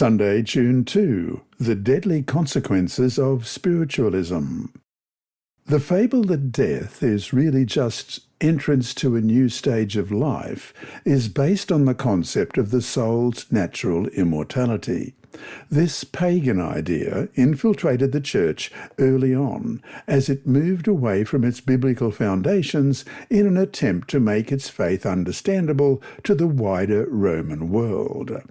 Sunday, June 2, The Deadly Consequences of Spiritualism. The fable that death is really just entrance to a new stage of life is based on the concept of the soul's natural immortality. This pagan idea infiltrated the church early on as it moved away from its biblical foundations in an attempt to make its faith understandable to the wider Roman world.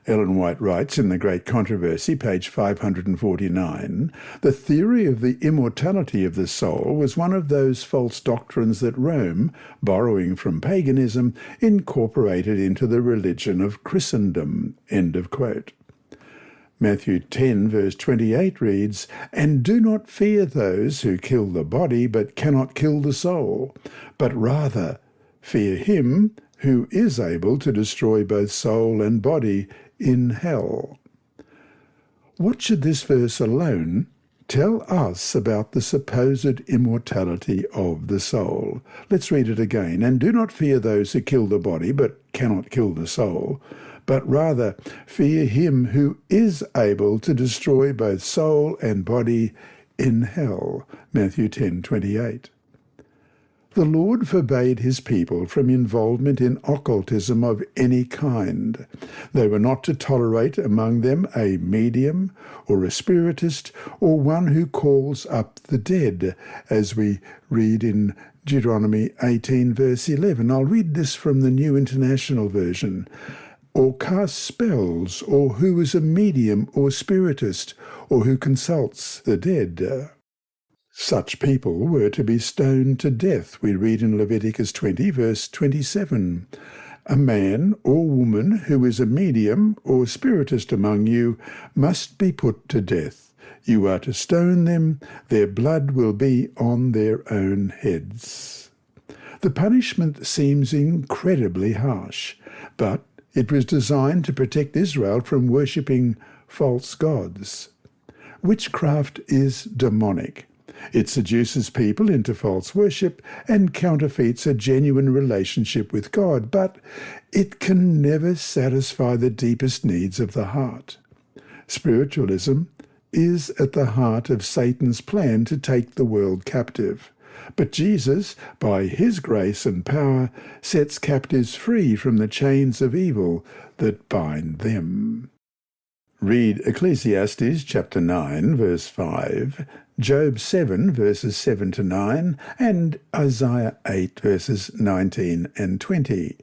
Ellen White writes in The Great Controversy, page 549, the theory of the immortality of the soul was one of those false doctrines that Rome, borrowing from paganism, incorporated into the religion of Christendom. End of quote. Matthew 10 verse 28 reads, "And do not fear those who kill the body but cannot kill the soul, but rather fear him who is able to destroy both soul and body in hell." What should this verse alone tell us about the supposed immortality of the soul? Let's read it again. "And do not fear those who kill the body but cannot kill the soul, but rather fear him who is able to destroy both soul and body in hell." Matthew 10:28. The Lord forbade his people from involvement in occultism of any kind. They were not to tolerate among them a medium or a spiritist or one who calls up the dead, as we read in Deuteronomy 18 verse 11. I'll read this from the New International Version. "Or cast spells, or who is a medium or spiritist, or who consults the dead." Such people were to be stoned to death, we read in Leviticus 20, verse 27. "A man or woman who is a medium or spiritist among you must be put to death. You are to stone them, their blood will be on their own heads." The punishment seems incredibly harsh, but it was designed to protect Israel from worshipping false gods. Witchcraft is demonic. It seduces people into false worship and counterfeits a genuine relationship with God, but it can never satisfy the deepest needs of the heart. Spiritualism is at the heart of Satan's plan to take the world captive. But Jesus, by his grace and power, sets captives free from the chains of evil that bind them. Read Ecclesiastes chapter 9, verse 5, Job 7, verses 7 to 9, and Isaiah 8, verses 19 and 20.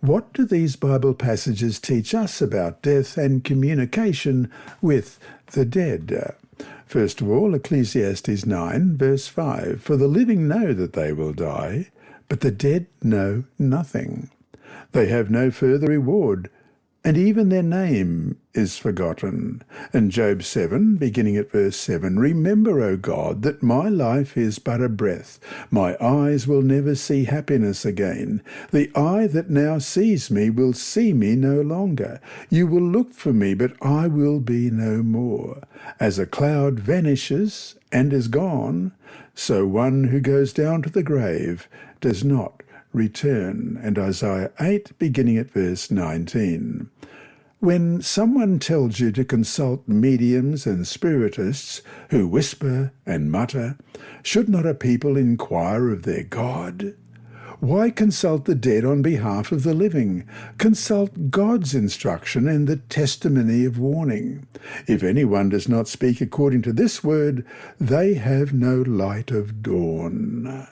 What do these Bible passages teach us about death and communication with the dead? First of all, Ecclesiastes 9, verse 5, "For the living know that they will die, but the dead know nothing. They have no further reward, and even their name is forgotten." And Job 7, beginning at verse 7, "Remember, O God, that my life is but a breath. My eyes will never see happiness again. The eye that now sees me will see me no longer. You will look for me, but I will be no more. As a cloud vanishes and is gone, so one who goes down to the grave does not return." And Isaiah 8, beginning at verse 19. When someone tells you to consult mediums and spiritists who whisper and mutter, should not a people inquire of their God? Why consult the dead on behalf of the living? Consult God's instruction and the testimony of warning. If anyone does not speak according to this word, they have no light of dawn.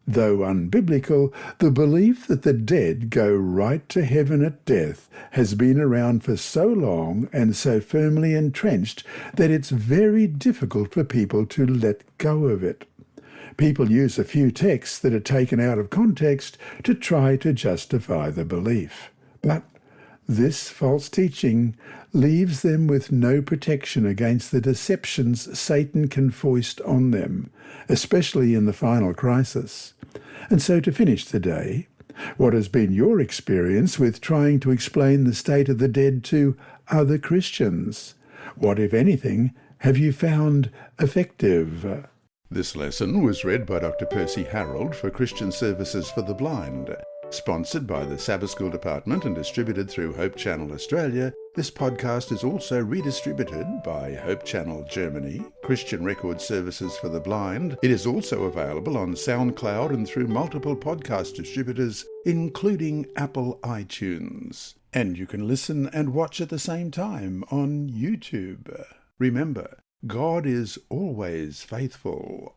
Though unbiblical, the belief that the dead go right to heaven at death has been around for so long and so firmly entrenched that it's very difficult for people to let go of it. People use a few texts that are taken out of context to try to justify the belief. But this false teaching leaves them with no protection against the deceptions Satan can foist on them, especially in the final crisis. And so to finish the day, what has been your experience with trying to explain the state of the dead to other Christians? What, if anything, have you found effective? This lesson was read by Dr. Percy Harold for Christian Services for the Blind, sponsored by the Sabbath School Department and distributed through Hope Channel Australia This podcast is also redistributed by Hope Channel Germany, Christian Record Services for the Blind. It is also available on SoundCloud and through multiple podcast distributors, including Apple iTunes. And you can listen and watch at the same time on YouTube. Remember, God is always faithful.